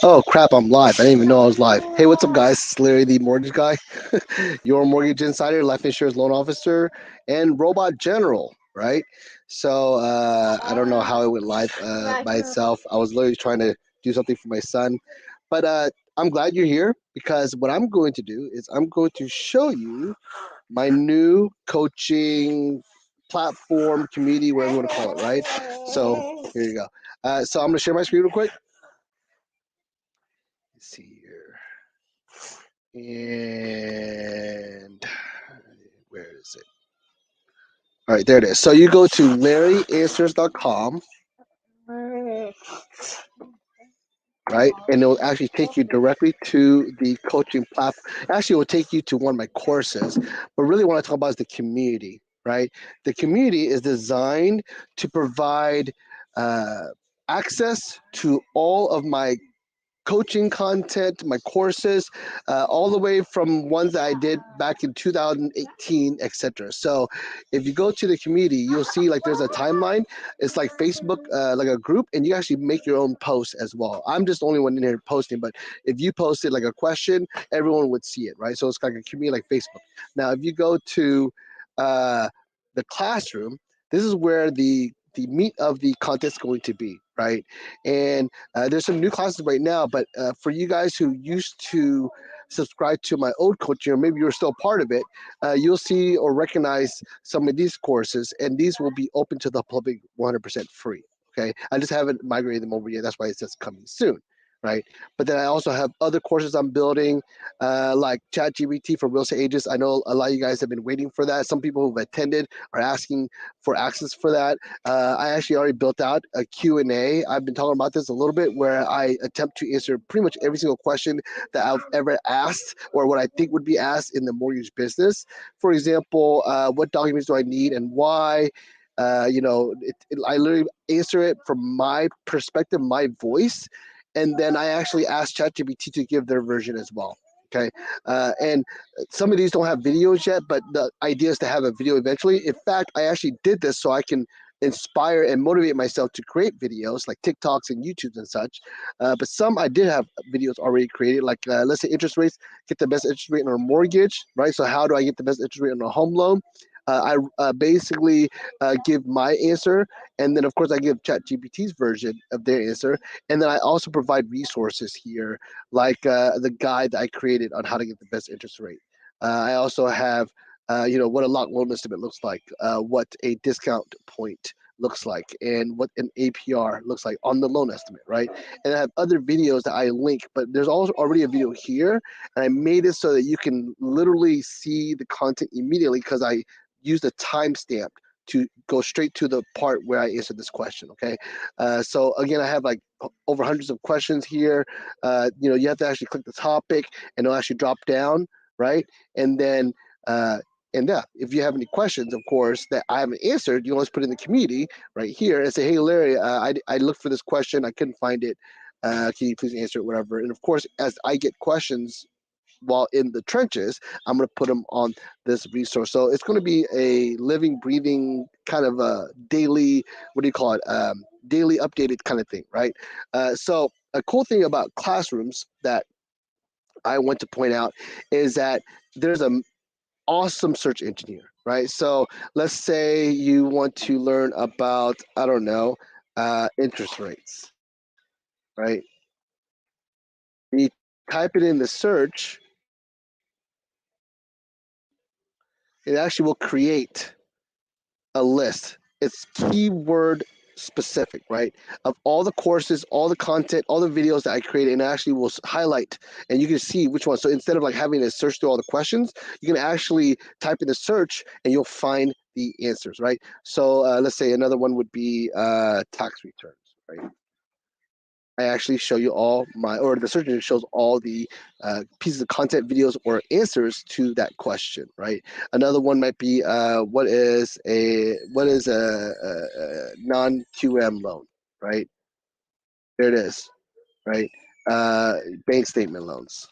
Oh crap, I'm live. I didn't even know I was live. Hey, what's up, guys? It's Larry, the mortgage guy, your mortgage insider, life insurance loan officer, and robot general, right? So I don't know how it went live by itself. I was literally trying to do something for my son. But I'm glad you're here because what I'm going to do is I'm going to show you my new coaching platform, community, whatever you want to call it, right? So here you go. So I'm going to share my screen real quick. Let's see here. And where is it? All right, there it is. So you go to larryanswers.com, right? And it will actually take you directly to the coaching platform. Actually, it will take you to one of my courses. But really, what I talk about is the community, right? The community is designed to provide access to all of my coaching content, my courses, all the way from ones that I did back in 2018, etc. So if you go to the community, you'll see like there's a timeline. It's like Facebook, like a group, and you actually make your own posts as well. I'm just the only one in here posting, but if you posted like a question, everyone would see it, right? So it's like a community like Facebook. Now, if you go to the classroom, this is where the meat of the content is going to be, right? And there's some new classes right now, but for you guys who used to subscribe to my old coaching, or maybe you're still part of it, you'll see or recognize some of these courses, and these will be open to the public 100% free. Okay, I just haven't migrated them over yet. That's why it says coming soon, right? But then I also have other courses I'm building, like ChatGPT for real estate agents. I know a lot of you guys have been waiting for that. Some people who've attended are asking for access for that. I actually already built out a Q&A. I've been talking about this a little bit where I attempt to answer pretty much every single question that I've ever asked or what I think would be asked in the mortgage business. For example, what documents do I need and why? I literally answer it from my perspective, my voice, and then I actually ask ChatGPT to give their version as well. Okay, and some of these don't have videos yet, but the idea is to have a video eventually. In fact, I actually did this so I can inspire and motivate myself to create videos like TikToks and YouTubes and such. But some I did have videos already created, like let's say interest rates, get the best interest rate on a mortgage, right? So how do I get the best interest rate on a home loan? I basically give my answer, and then of course I give ChatGPT's version of their answer, and then I also provide resources here, like the guide that I created on how to get the best interest rate. I also have, what a lock loan estimate looks like, what a discount point looks like, and what an APR looks like on the loan estimate, right? And I have other videos that I link, but there's also already a video here, and I made it so that you can literally see the content immediately because I used a timestamp to go straight to the part where I answered this question. Okay, so again, I have like over hundreds of questions here. You have to actually click the topic, and it'll actually drop down, right? And then and yeah, if you have any questions, of course, that I haven't answered, you always put in the community right here and say, hey, Larry, I looked for this question, I couldn't find it. Can you please answer it, whatever? And of course, as I get questions while in the trenches, I'm going to put them on this resource. So it's going to be a living, breathing kind of a daily, what do you call it? Daily updated kind of thing, right? So a cool thing about classrooms that I want to point out is that there's an awesome search engine here, right? So let's say you want to learn about, I don't know, interest rates, right? And you type it in the search, it actually will create a list. It's keyword specific, right? Of all the courses, all the content, all the videos that I created, and actually will highlight, and you can see which one. So instead of like having to search through all the questions, you can actually type in the search, and you'll find the answers, right? So let's say another one would be tax returns, right? I actually show you all or the search engine shows all the pieces of content, videos, or answers to that question, right? Another one might be what is a non-QM loan, right? There it is, right? Bank statement loans,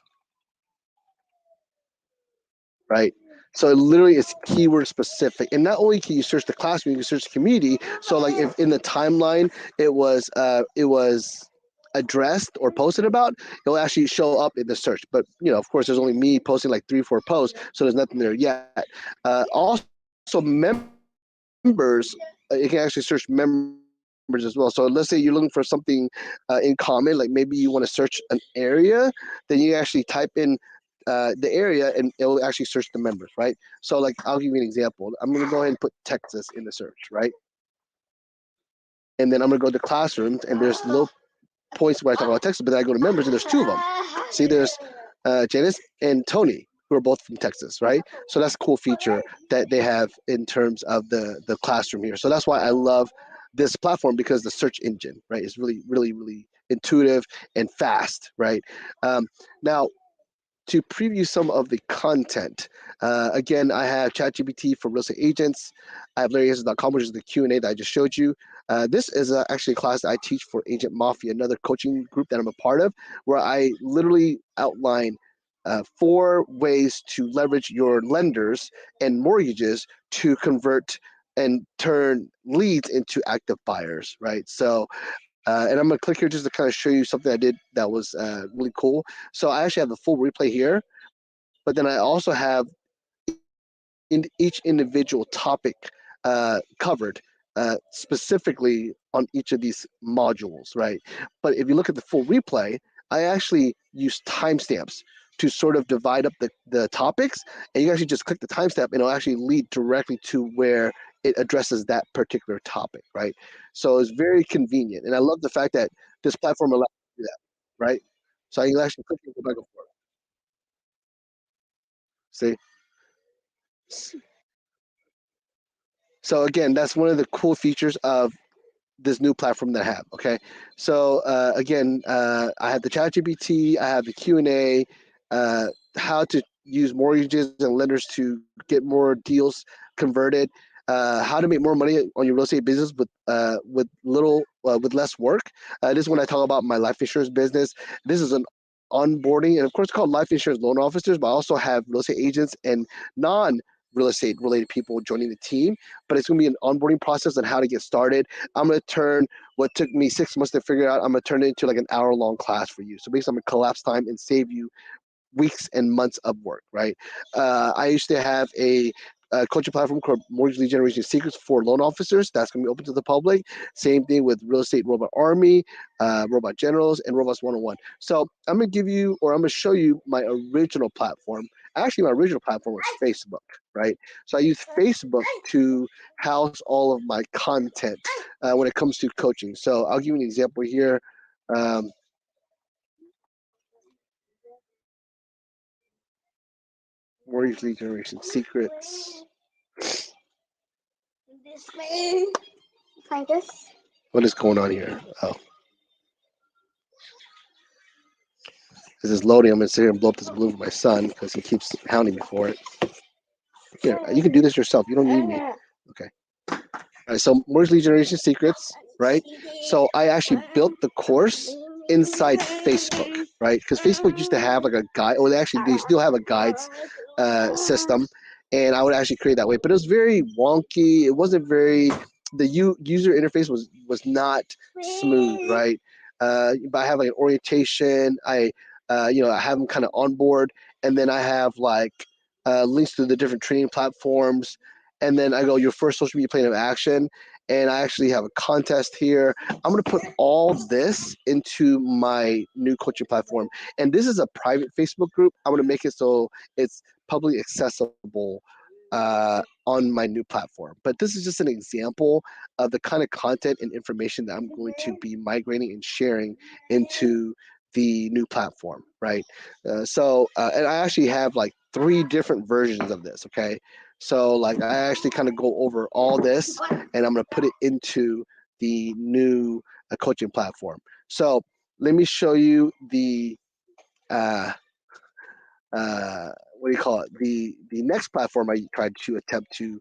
right? So it literally is keyword specific, and not only can you search the classroom, you can search the community. So like if in the timeline it was addressed or posted about, it'll actually show up in the search. But of course, there's only me posting like 3-4 posts, so there's nothing there yet. Also, members, you can actually search members as well. So let's say you're looking for something in common, like maybe you want to search an area, then you actually type in the area and it will actually search the members, right? So like I'll give you an example. I'm gonna go ahead and put Texas in the search, right? And then I'm gonna go to classrooms and there's little points where I talk about Texas, but then I go to members and there's two of them. See, there's Janice and Tony, who are both from Texas, right? So that's a cool feature that they have in terms of the classroom here. So that's why I love this platform, because the search engine, right, is really, really, really intuitive and fast, right? Now, to preview some of the content. Again, I have ChatGPT for real estate agents. I have LarryAnswers.com, which is the Q&A that I just showed you. This is actually a class that I teach for Agent Mafia, another coaching group that I'm a part of, where I literally outline 4 ways to leverage your lenders and mortgages to convert and turn leads into active buyers, right? So and I'm gonna click here just to kind of show you something I did that was really cool. So I actually have the full replay here, but then I also have in each individual topic covered specifically on each of these modules, right? But if you look at the full replay, I actually use timestamps to sort of divide up the topics, and you actually just click the timestamp and it'll actually lead directly to where it addresses that particular topic, right? So it's very convenient, and I love the fact that this platform allows you to do that, right? So I can actually click and go back and forth. See? So again, that's one of the cool features of this new platform that I have. Okay, so again, I have the ChatGPT, I have the Q&A, how to use mortgages and lenders to get more deals converted, how to make more money on your real estate business with less work. This is when I talk about my life insurance business. This is an onboarding, and of course, it's called life insurance loan officers, but I also have real estate agents and non real estate related people joining the team. But it's going to be an onboarding process on how to get started. I'm going to turn what took me 6 months to figure out, I'm going to turn it into like an hour-long class for you. So basically, I'm going to collapse time and save you weeks and months of work, right? I used to have a coaching platform called Mortgage Lead Generation Secrets for loan officers. That's going to be open to the public. Same thing with Real Estate Robot Army, Robot Generals, and Robots 101. So I'm going to give you, or I'm going to show you my original platform. Actually, my original platform was Facebook, right? So I use Facebook to house all of my content when it comes to coaching. So I'll give you an example here. Um, Mortgage Lead Generation Secrets. This way. Find us. What is going on here? Oh, this is loading. I'm gonna sit here and blow up this balloon for my son because he keeps hounding me for it. Here, you can do this yourself. You don't need me. Okay. All right. So Mortgage Lead Generation Secrets, right? So I actually built the course inside Facebook, right? Because Facebook used to have like a guide, or they still have a guides system, and I would actually create that way. But it was very wonky. It wasn't very. The user interface was not smooth, right? But I have like an orientation. I have them kind of on board, and then I have like links to the different training platforms, and then I go your first social media plan of action, and I actually have a contest here. I'm going to put all this into my new coaching platform, and this is a private Facebook group. I'm going to make it so it's publicly accessible on my new platform. But this is just an example of the kind of content and information that I'm going to be migrating and sharing into the new platform, right? And I actually have like 3 different versions of this, okay? So like I actually kind of go over all this, and I'm going to put it into the new coaching platform. So let me show you the what do you call it? The next platform I tried to attempt to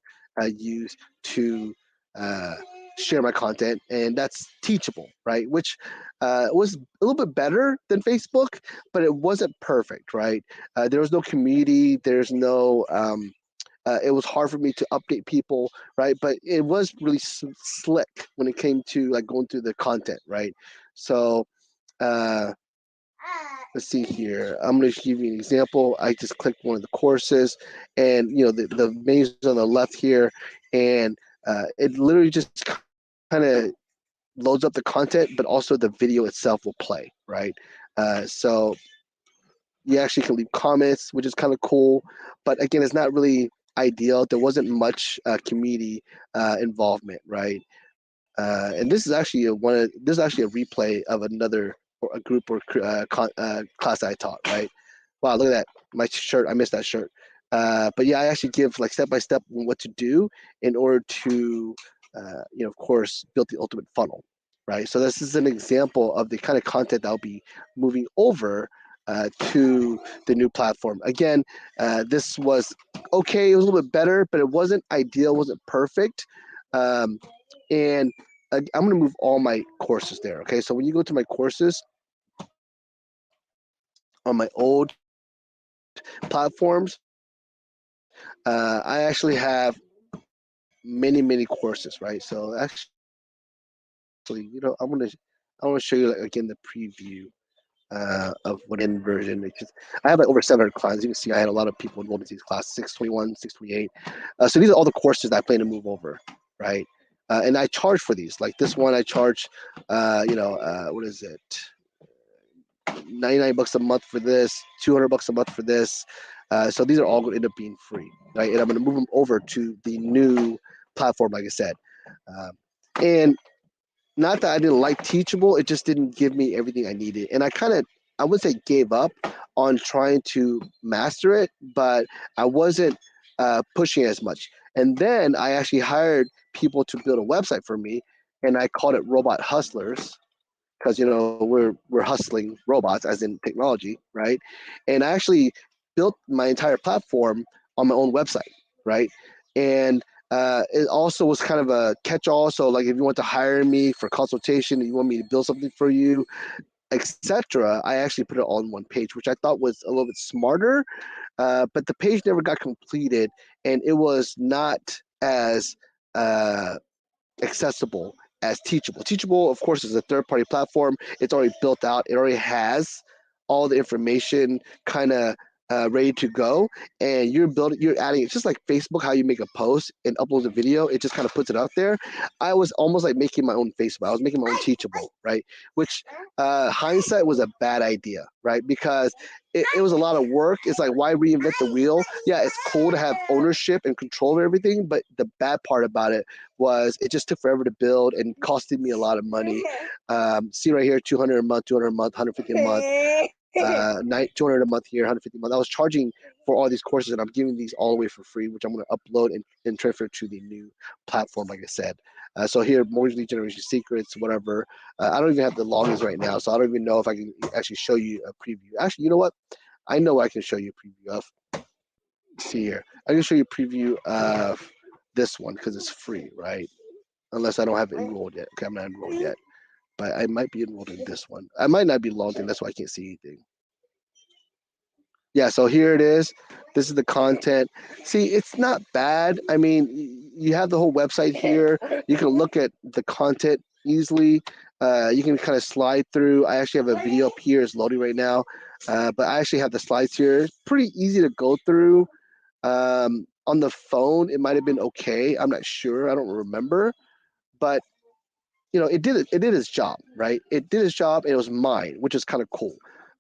use to uh, share my content, and that's Teachable, right? Which was a little bit better than Facebook, but it wasn't perfect, right? There was no community. There's no it was hard for me to update people, right? But it was really slick when it came to like going through the content, right? So uh, let's see here. I'm going to give you an example. I just clicked one of the courses, and the menus on the left here, and it literally just kind of loads up the content, but also the video itself will play, right? So you actually can leave comments, which is kind of cool. But again, it's not really ideal. There wasn't much community involvement, right? And this is actually this is actually a replay of another a group or class I taught, right? Wow, look at that! My shirt, I missed that shirt. But yeah, I actually give like step by step what to do in order to, of course, build the ultimate funnel, right? So this is an example of the kind of content that I'll be moving over to the new platform. Again, this was okay. It was a little bit better, but it wasn't ideal. Wasn't perfect. And I'm going to move all my courses there. Okay, so when you go to my courses on my old platforms, I actually have many courses, right? So actually, I want to show you like again the preview of what in version. I have like over 700 clients. You can see I had a lot of people enrolled in these classes, 621, 628. So these are all the courses that I plan to move over, right? And I charge for these. Like this one, I charge, what is it? 99 bucks a month for this, 200 bucks a month for this. So these are all going to end up being free, right? And I'm going to move them over to the new platform, like I said. And not that I didn't like Teachable, it just didn't give me everything I needed. And I wouldn't say gave up on trying to master it, but I wasn't pushing as much. And then I actually hired people to build a website for me, and I called it Robot Hustlers because we're hustling robots as in technology, right? And I actually built my entire platform on my own website, right? And it also was kind of a catch-all. So like if you want to hire me for consultation, you want me to build something for you, etc., I actually put it all on one page, which I thought was a little bit smarter. But the page never got completed, and it was not as accessible as Teachable. Teachable, of course, is a third-party platform. It's already built out. It already has all the information kind of ready to go, and you're adding it just like Facebook. How you make a post and upload a video, it just kind of puts it out there. I was almost like making my own Facebook. I was making my own Teachable, right? Which hindsight was a bad idea, right? Because it was a lot of work. It's like, why reinvent the wheel? Yeah, it's cool to have ownership and control of everything, but the bad part about it was it just took forever to build and costed me a lot of money. See right here, 200 a month, 200 a month, 150 a month, 200 a month here, 150 a month. I was charging for all these courses, and I'm giving these all the way for free, which I'm going to upload and transfer to the new platform, like I said. So here, mortgage lead generation secrets, whatever. I don't even have the logins right now, so I don't even know if I can actually show you a preview. Actually, you know what? I know I can show you a preview of. See here, I can show you a preview of this one because it's free, right? Unless I don't have it enrolled yet. Okay, I'm not enrolled yet, but I might be enrolled in this one. I might not be logged in. That's why I can't see anything. Yeah, so here it is. This is the content. See, it's not bad. I mean, you have the whole website here. You can look at the content easily. You can kind of slide through. I actually have a video up here. It's loading right now. But I actually have the slides here. It's pretty easy to go through. On the phone, it might have been okay. I'm not sure. I don't remember. But it did its job, right? It did its job, and it was mine, which is kind of cool.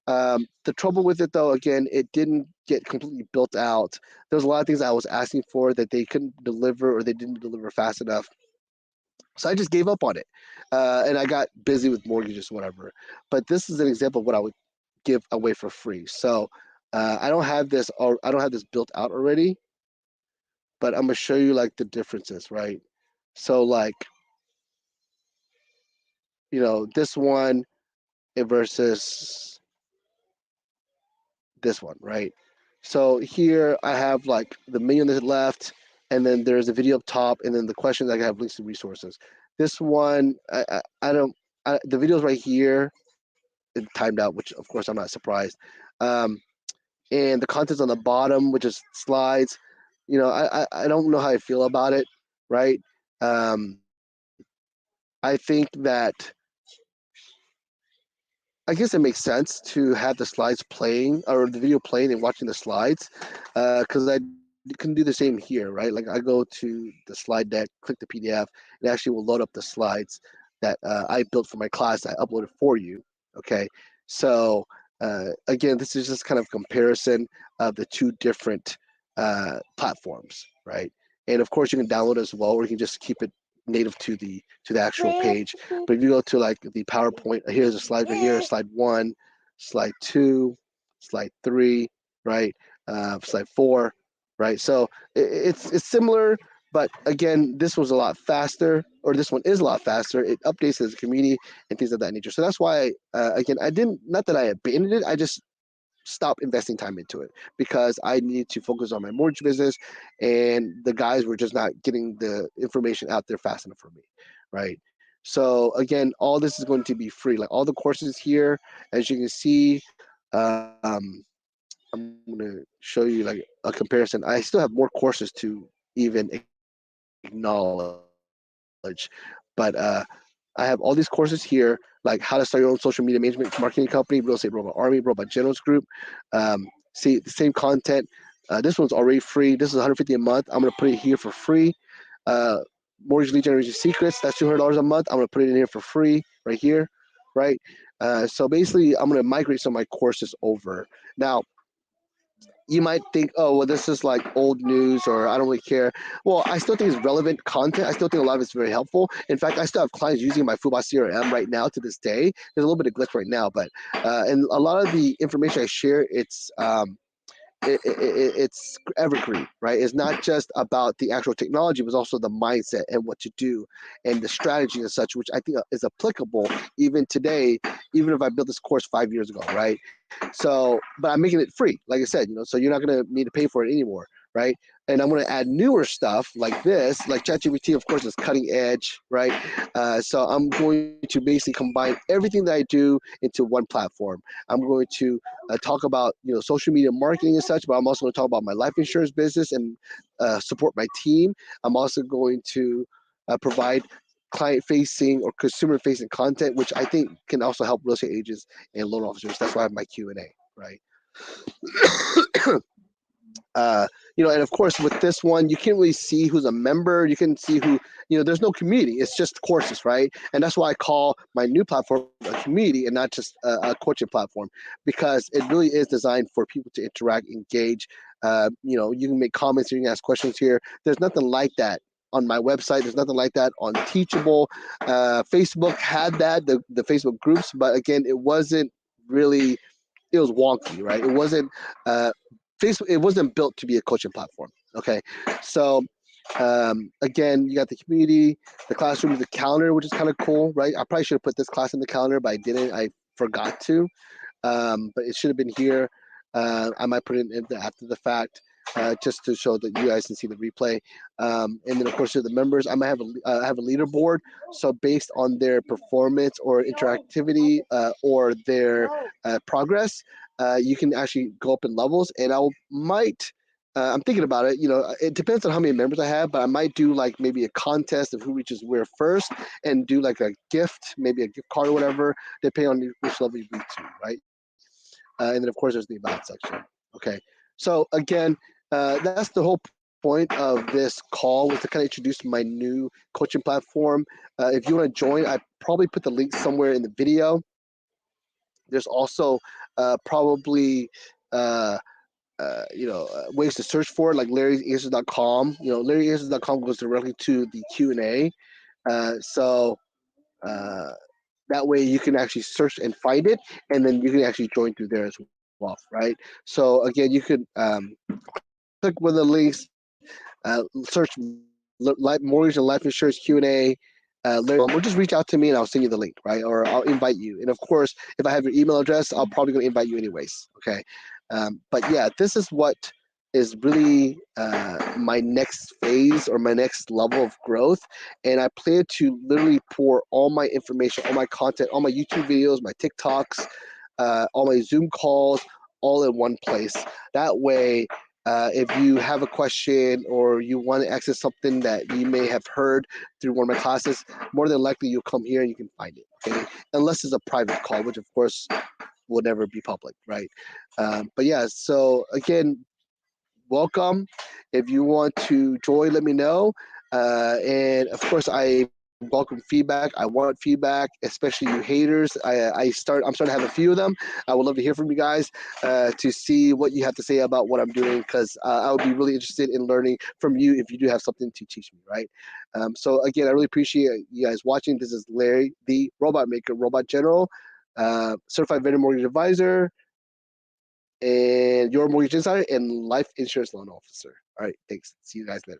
The trouble with it, though, again, it didn't get completely built out. There was a lot of things I was asking for that they couldn't deliver or they didn't deliver fast enough. So I just gave up on it, and I got busy with mortgages, whatever. But this is an example of what I would give away for free. So I don't have this, or I don't have this built out already, but I'm gonna show you like the differences, right? So like, this one, versus this one, right? So here I have like the menu on the left, and then there's a video up top, and then the questions I have links to resources. This one, I don't, the video's right here, it timed out, which of course I'm not surprised. Um, and the content's on the bottom, which is slides. I don't know how I feel about it, right? Um, I think that I guess it makes sense to have the slides playing or the video playing and watching the slides, because I can do the same here, right? Like I go to the slide deck, click the PDF, it actually will load up the slides that I built for my class. I uploaded for you. Okay, so again, this is just kind of comparison of the two different platforms, right? And of course, you can download it as well, or you can just keep it native to the actual page. But if you go to like the PowerPoint, here's a slide right here, slide 1, slide 2, slide 3, right? Slide 4, right? So it's similar, but again, this was a lot faster, or this one is a lot faster. It updates as a community and things of that nature. So that's why, again, I didn't, not that I abandoned it, I just stop investing time into it because I need to focus on my mortgage business, and the guys were just not getting the information out there fast enough for me, right? So again, all this is going to be free. Like all the courses here, as you can see, um, I'm gonna show you like a comparison. I still have more courses to even acknowledge, but I have all these courses here, like how to start your own social media management marketing company, Real Estate Robot Army, Robot Generals Group. See the same content. This one's already free. This is 150 a month. I'm gonna put it here for free. Uh, Mortgage lead generation secrets. That's $200 a month. I'm gonna put it in here for free right here, right? So basically, I'm gonna migrate some of my courses over. Now, you might think, oh, well, this is like old news or I don't really care. Well, I still think it's relevant content. I still think a lot of it's very helpful. In fact, I still have clients using my Fuba CRM right now to this day. There's a little bit of glitch right now, but and a lot of the information I share, it's evergreen, right? It's not just about the actual technology, but also the mindset and what to do and the strategy and such, which I think is applicable even today, even if I built this course 5 years ago, right? So, but I'm making it free, like I said, so you're not gonna need to pay for it anymore, right? And I'm gonna add newer stuff like this, like ChatGPT, of course, is cutting edge, right? So I'm going to basically combine everything that I do into one platform. I'm going to talk about social media marketing and such, but I'm also going to talk about my life insurance business and support my team. I'm also going to provide client facing or consumer facing content, which I think can also help real estate agents and loan officers. That's why I have my Q&A, right? And of course with this one, you can't really see who's a member. You can see who, there's no community. It's just courses, right? And that's why I call my new platform a community and not just a coaching platform, because it really is designed for people to interact, engage. You can make comments, you can ask questions here. There's nothing like that on my website. There's nothing like that on Teachable. Facebook had that, the Facebook groups, but again, it wasn't really, it was wonky, right? It wasn't Facebook. It wasn't built to be a coaching platform. Okay, so again, you got the community, the classroom, the calendar, which is kind of cool, right? I probably should have put this class in the calendar, but I didn't. I forgot to, but it should have been here. I might put it in after the fact. Just to show that you guys can see the replay, and then of course the members. I might have a leaderboard, so based on their performance or interactivity or their progress, you can actually go up in levels. And I'm thinking about it. It depends on how many members I have, but I might do like maybe a contest of who reaches where first, and do like a gift, maybe a gift card or whatever, depending on which level you reach to, right? And then of course there's the about section. Okay, so again, that's the whole point of this call, was to kind of introduce my new coaching platform. If you want to join, I probably put the link somewhere in the video. There's also probably ways to search for it, like larryanswers.com. Larryanswers.com goes directly to the Q&A. So that way you can actually search and find it, and then you can actually join through there as well, right? So again, you could click one of the links, search mortgage and life insurance Q&A, Larry, or just reach out to me and I'll send you the link, right? Or I'll invite you. And of course, if I have your email address, I'll probably gonna invite you anyways. Okay. But yeah, this is what is really my next phase or my next level of growth. And I plan to literally pour all my information, all my content, all my YouTube videos, my TikToks, all my Zoom calls, all in one place. That way, if you have a question or you want to access something that you may have heard through one of my classes, more than likely you'll come here and you can find it. Okay, unless it's a private call, which of course will never be public, right? But yeah, so again, welcome. If you want to join, let me know. And of course, I welcome feedback. I want feedback, especially you haters. I'm starting to have a few of them. I would love to hear from you guys to see what you have to say about what I'm doing, because I would be really interested in learning from you if you do have something to teach me, right? So again, I really appreciate you guys watching. This is Larry, the Robot Maker, Robot General, certified vendor mortgage advisor, and your mortgage insider and life insurance loan officer. All right, thanks. See you guys later.